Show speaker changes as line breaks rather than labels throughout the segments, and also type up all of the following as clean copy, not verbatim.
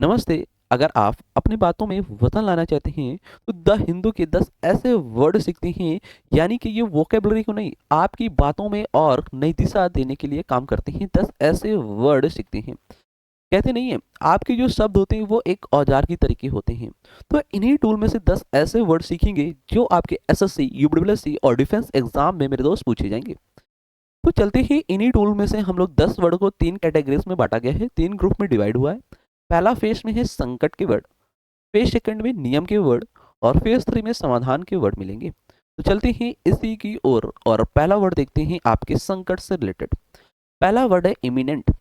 नमस्ते। अगर आप अपनी बातों में वतन लाना चाहते हैं तो द हिंदू के 10 ऐसे वर्ड सीखते हैं, यानी कि ये वोकेबलरी को नहीं, आपकी बातों में और नई दिशा देने के लिए काम करते हैं। 10 ऐसे वर्ड सीखते हैं। कहते नहीं है, आपके जो शब्द होते हैं वो एक औजार की तरीके होते हैं। तो इन्हीं टूल में से 10 ऐसे वर्ड सीखेंगे जो आपके एसएससी, यूपीएससी और डिफेंस एग्जाम में मेरे दोस्त पूछे जाएंगे। तो चलते ही इन्हीं टूल में से हम लोग 10 वर्ड को 3 कैटेगरीज में बांटा गया है, 3 ग्रुप में डिवाइड हुआ है। पहला फेज में है संकट के वर्ड, फेज सेकंड में नियम के वर्ड और फेज 3 में समाधान के वर्ड मिलेंगे। तो चलते ही इसी की ओर और पहला वर्ड देखते हैं आपके संकट से रिलेटेड। पहला वर्ड है इमिनेंट।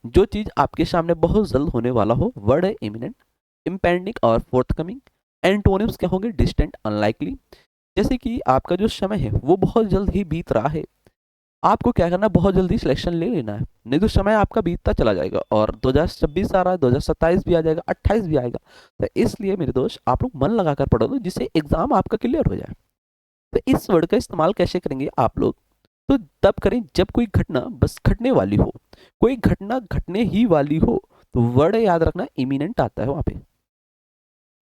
जो चीज आपके सामने बहुत जल्द होने वाला हो, वर्ड है इमिनेंट। इम्पेंडिंग और फोर्थकमिंग। एंटोनिम्स क्या होंगे? Distant, unlikely. जैसे कि आपका जो समय है वो बहुत जल्द ही बीत रहा है, आपको क्या करना है, बहुत जल्दी सिलेक्शन ले लेना है, नहीं तो समय आपका बीतता चला जाएगा और 2026 आ रहा है, 2027 भी आ जाएगा, 28 भी आएगा। तो इसलिए मेरे दोस्त आप लोग मन लगाकर पढ़ो लो, जिससे एग्जाम आपका क्लियर हो जाए। तो इस वर्ड का इस्तेमाल कैसे करेंगे आप लोग? तो तब करें जब कोई घटना बस घटने वाली हो, कोई घटना घटने ही वाली हो, तो वर्ड याद रखना इमिनेंट आता है वहां पे।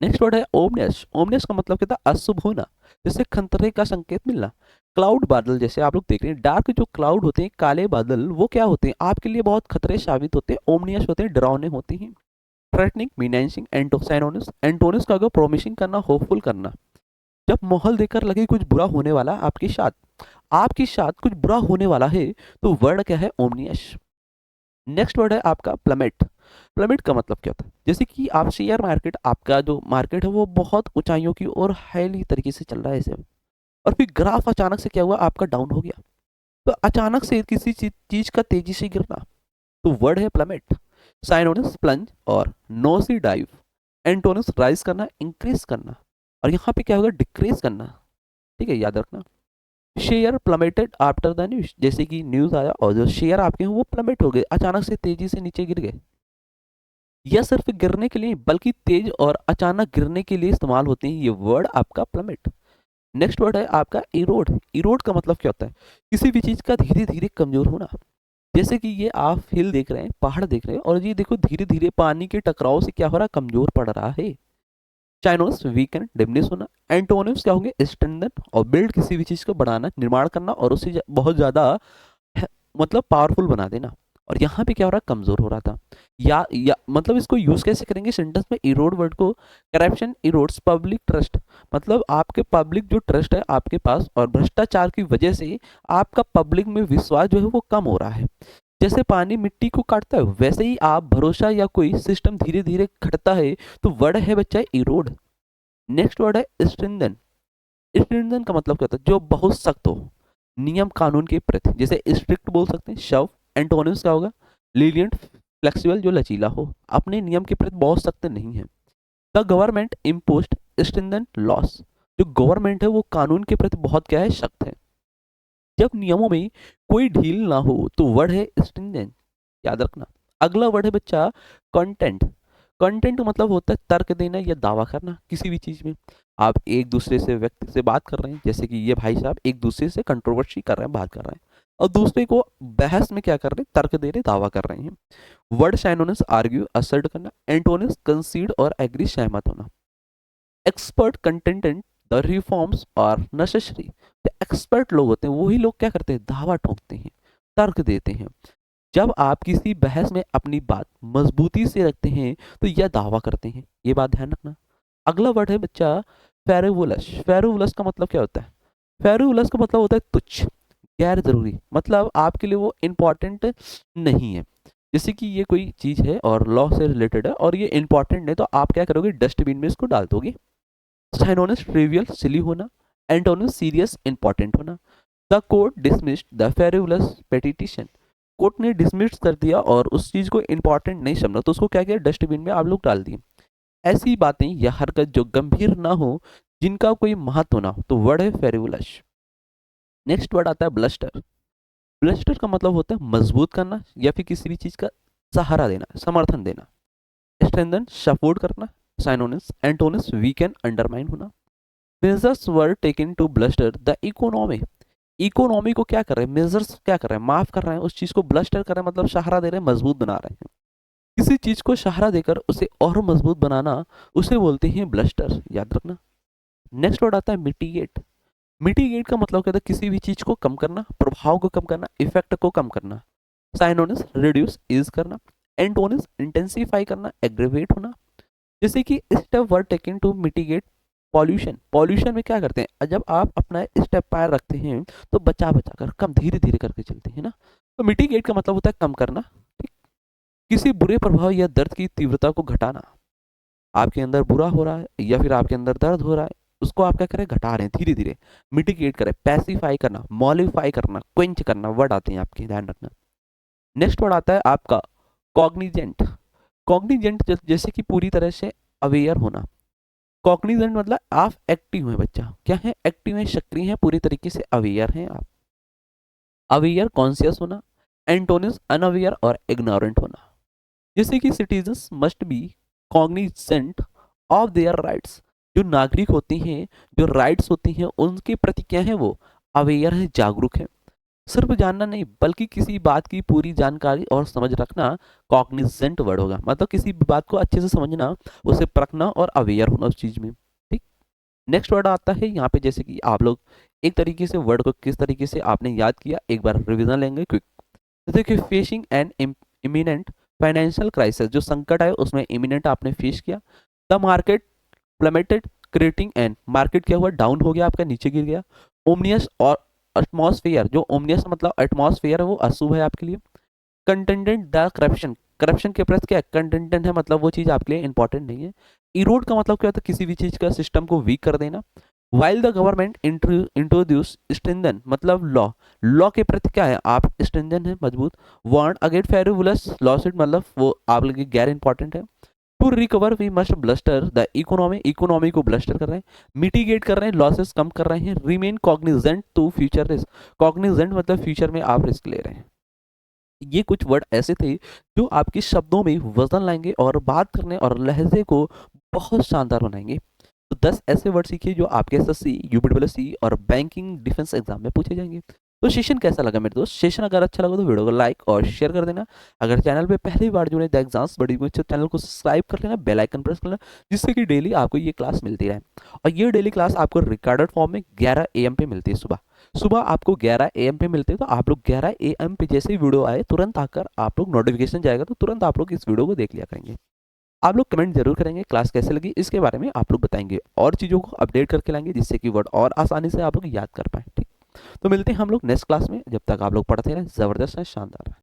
नेक्स्ट वर्ड है ओमनेस। ओमनेस का मतलब क्या था? अशुभ होना, जैसे खतरे का संकेत मिलना। क्लाउड, बादल, जैसे आप लोग देख रहे हैं डार्क जो क्लाउड होते हैं, काले बादल, वो क्या होते हैं? आपके लिए बहुत खतरे साबित होते हैं। ओमनियस होते हैं, डरावने होते हैं। थ्रेटनिंग, मीनाइजिंग, एंटोसाइनोनिस। एंटोनिस का प्रोमिसिंग करना, होपफुल करना। जब माहौल देखकर लगे कुछ बुरा होने वाला आपके साथ कुछ बुरा होने वाला है, तो वर्ड क्या है? ओमनियस। नेक्स्ट वर्ड है आपका प्लमेट। प्लमेट का मतलब क्या होता है? जैसे कि आप शेयर मार्केट, आपका जो मार्केट है वो बहुत ऊंचाइयों की ओर हाईली तरीके से चल रहा है इसे, और फिर ग्राफ अचानक से क्या हुआ? आपका डाउन हो गया। तो अचानक से किसी चीज का तेजी से गिरना, तो वर्ड है प्लमेट। साइनोनिस प्लंज और नोसी डाइव। एंटोनिस राइज करना, इंक्रीज करना, और यहाँ पे क्या होगा? डिक्रीज करना। ठीक है, याद रखना। शेयर प्लमेटेड आफ्टर द न्यूज, जैसे कि न्यूज आया और जो शेयर आपके हैं वो प्लमेट हो गए, अचानक से तेजी से नीचे गिर गए। यह सिर्फ गिरने के लिए बल्कि तेज और अचानक गिरने के लिए इस्तेमाल होते हैं ये वर्ड आपका प्लमेट। नेक्स्ट वर्ड है आपका इरोड। इरोड का मतलब क्या होता है? किसी भी चीज का धीरे धीरे कमजोर होना। जैसे कि ये आप हिल देख रहे हैं, पहाड़ देख रहे हैं, और ये देखो धीरे धीरे पानी के टकराव से क्या हो रहा है? कमजोर पड़ रहा है। चाइनोस, वीकेंड, डिमनिश होना। एंटोनिम्स क्या होंगे? स्ट्रेंथन और बिल्ड, किसी भी चीज को बढ़ाना, निर्माण करना और उसे बहुत ज्यादा मतलब पावरफुल बना देना। और यहाँ पे क्या हो रहा? कमजोर हो रहा था। या मतलब इसको यूज कैसे करेंगे सेंटेंस में? इरोड वर्ड को, करप्शन इरोड्स पब्लिक ट्रस्ट। मतलब आपके पब्लिक जो ट्रस्ट है आपके पास, और भ्रष्टाचार की वजह से आपका पब्लिक में विश्वास जो है वो कम हो रहा है। जैसे पानी मिट्टी को काटता है, वैसे ही आप भरोसा या कोई सिस्टम धीरे धीरे घटता है, तो वर्ड है बच्चा इरोड। नेक्स्ट वर्ड है स्ट्रिंदन। स्ट्रिंदन का मतलब क्या होता है? जो बहुत सख्त हो, नियम कानून के प्रति, जैसे स्ट्रिक्ट बोल सकते हैं। शव। एंटोनिम्स क्या होगा? लीलियंट, फ्लेक्सिबल, जो लचीला हो, अपने नियम के प्रति बहुत सख्त नहीं है। The government imposed stringent laws. जो गवर्नमेंट है वो कानून के प्रति बहुत क्या है? सख्त है। जब नियमों में कोई ढील ना हो, तो वर्ड है स्ट्रिंजेंट, याद रखना। अगला वर्ड है बच्चा कंटेंट। कंटेंट मतलब होता है तर्क देना या दावा करना किसी भी चीज में। आप एक दूसरे से व्यक्ति से बात कर रहे हैं, जैसे कि ये भाई साहब एक दूसरे से कंट्रोवर्सी कर रहे हैं, बात कर रहे हैं, और दूसरे को बहस में क्या कर रहे हैं? तर्क दे रहे, दावा कर रहे हैं। वर्ड साइनोनिम्स आर्ग्यू, असर्ट करना। एंटोनिम्स कंसीड और एग्री, सहमत होना। Expert contended, the reforms are necessary. जो एक्सपर्ट लोग होते हैं वही लोग क्या करते हैं? दावा ठोकते हैं, तर्क देते हैं। जब आप किसी बहस में अपनी बात मजबूती से रखते हैं तो यह दावा करते हैं, ये बात ध्यान रखना। अगला वर्ड है बच्चा फेरुलस। फेरुलस का मतलब क्या होता है? फेरुलस का मतलब होता है तुच्छ, गैर जरूरी, मतलब आपके लिए वो इम्पोर्टेंट नहीं है। जैसे कि ये कोई चीज है और लॉ से रिलेटेड है और ये इंपॉर्टेंट है, तो आप क्या करोगे? डस्टबिन में इसको डाल दोगे। साइनोनिम्स ट्रिवियल, सिली होना। एंटोनिम्स सीरियस, इंपॉर्टेंट होना। The court dismissed the frivolous petition. Court ने डिसमिस कर दिया और उस चीज को इंपॉर्टेंट नहीं समझा, तो उसको क्या किया? डस्टबिन में आप लोग डाल दिए। ऐसी बातें या हरकत जो गंभीर ना हो, जिनका कोई महत्व ना हो, तो वर्ड है फेरुलस। नेक्स्ट वर्ड आता है ब्लस्टर। ब्लस्टर का मतलब होता है मजबूत करना या फिर किसी भी चीज का सहारा देना, समर्थन देना। स्ट्रेंथन, सपोर्ट करना। साइनोनिम्स एंटोनिम्स वीकेंड, अंडरमाइन होना। Measures were taken to bolster the economy. Economy को क्या कर रहे हैं? मेजर्स क्या कर रहे हैं? माफ कर रहे हैं, उस चीज को ब्लस्टर कर रहे हैं, मतलब सहारा दे रहे हैं, मजबूत बना रहे हैं। किसी चीज को सहारा देकर उसे और मजबूत बनाना, उसे बोलते हैं ब्लस्टर, याद रखना। नेक्स्ट वर्ड आता है मिटिगेट। मिटिगेट का मतलब कहता है किसी भी चीज को कम करना, प्रभाव को कम करना, इफेक्ट को कम करना। साइनोनिस रिड्यूस इज करना, एंटोनिस इंटेंसिफाई करना, एग्रीवेट होना। जैसे कि steps were taken to mitigate pollution. Pollution में क्या करते हैं, जब आप अपना स्टेप पैर रखते हैं तो बचा बचा कर कम धीरे धीरे करके चलते हैं ना। तो मिटिगेट का मतलब होता है कम करना, ठीक। किसी बुरे प्रभाव या दर्द की तीव्रता को घटाना। आपके अंदर बुरा हो रहा है या फिर आपके अंदर दर्द हो रहा है, उसको आप क्या करें, घटा रहे हैं धीरे धीरे। मिटिगेट करें, पैसिफाई करना, मॉलिफाई करना, क्वेंच करना, वर्ड आते हैं आपके, ध्यान रखना। नेक्स्ट वर्ड आता है आपका कॉग्निजेंट। कॉग्निजेंट जैसे कि पूरी तरह से अवेयर होना। कॉग्निजेंट मतलब आप एक्टिव हैं, बच्चा क्या है, एक्टिव है, सक्रिय है, पूरी तरीके से अवेयर हैं आप। अवेयर कॉन्शियस होना, एंटोनिस अनअवेयर और इग्नोरेंट होना। जैसे कि citizens must be cognizant of their rights. जो नागरिक होते हैं, जो राइट्स होती हैं, उनके प्रति क्या है, वो अवेयर है, जागरूक है। सिर्फ जानना नहीं बल्कि किसी बात की पूरी जानकारी और समझ रखना कॉग्निजेंट वर्ड होगा। मतलब किसी भी बात को अच्छे से समझना, उसे परखना और अवेयर होना उस चीज में, ठीक। नेक्स्ट वर्ड आता है यहाँ पे, जैसे कि आप लोग एक तरीके से वर्ड को किस तरीके से आपने याद किया, एक बार रिवीजन लेंगे क्विक। जैसे कि facing an imminent financial crisis, जो संकट है उसमें इमिनेंट आपने फेस किया। The market plummeted creating an, market क्या हुआ, डाउन हो गया, आपका नीचे गिर गया। ओमनियस और एटमॉस्फेयर, जो ओमनियस मतलब एटमॉस्फेयर है वो अशुभ है आपके लिए। कंटेंडेंट द करप्शन, करप्शन के प्रति क्या कंटेंडेंट है, मतलब वो चीज आपके लिए इंपॉर्टेंट नहीं है। इरोड का मतलब क्या होता है, किसी भी चीज का सिस्टम को वीक कर देना। While the government introduce strengthen मतलब लॉ, लॉ के प्रति क्या है आप स्ट्रेंथन है, मजबूत। वार्न अगेंस्ट फेरिवुलस लॉसूट मतलब वो आप लोग गैर इंपॉर्टेंट है। To recover we must bolster the economy, economy को ब्लस्टर कर रहे हैं, मिटिगेट कर रहे हैं, लॉसेस कम कर रहे हैं। Remain cognizant to future risk, cognizant मतलब फ्यूचर में आप रिस्क ले रहे हैं। ये कुछ वर्ड ऐसे थे जो आपके शब्दों में वजन लाएंगे और बात करने और लहजे को बहुत शानदार बनाएंगे। तो 10 ऐसे वर्ड सीखिए जो आपके एसएससी, यूपीडब्ल्यूएससी और बैंकिंग डिफेंस एग्जाम में पूछे जाएंगे। तो सेशन कैसा लगा मेरे दोस्त, सेशन अगर अच्छा लगा तो वीडियो को लाइक और शेयर कर देना। अगर चैनल पे पहली बार जुड़े द एग्जाम्स बड़ी मुझे चैनल को सब्सक्राइब कर लेना, बेल आइकन प्रेस कर लेना, जिससे कि डेली आपको ये क्लास मिलती रहे। और ये डेली क्लास आपको रिकॉर्डेड फॉर्म में 11 AM पे मिलती है, सुबह सुबह आपको 11 AM पे मिलते हैं। तो आप लोग 11 AM पे जैसे ही वीडियो आए तुरंत आकर आप लोग, नोटिफिकेशन जाएगा तो तुरंत आप लोग इस वीडियो को देख लिया करेंगे। आप लोग कमेंट जरूर करेंगे क्लास कैसे लगी, इसके बारे में आप लोग बताएंगे और चीज़ों को अपडेट करके लाएंगे जिससे कि वर्ड और आसानी से आप लोग याद कर पाए, ठीक। तो मिलते हैं हम लोग नेक्स्ट क्लास में, जब तक आप लोग पढ़ते रहें, ज़बरदस्त है, शानदार है।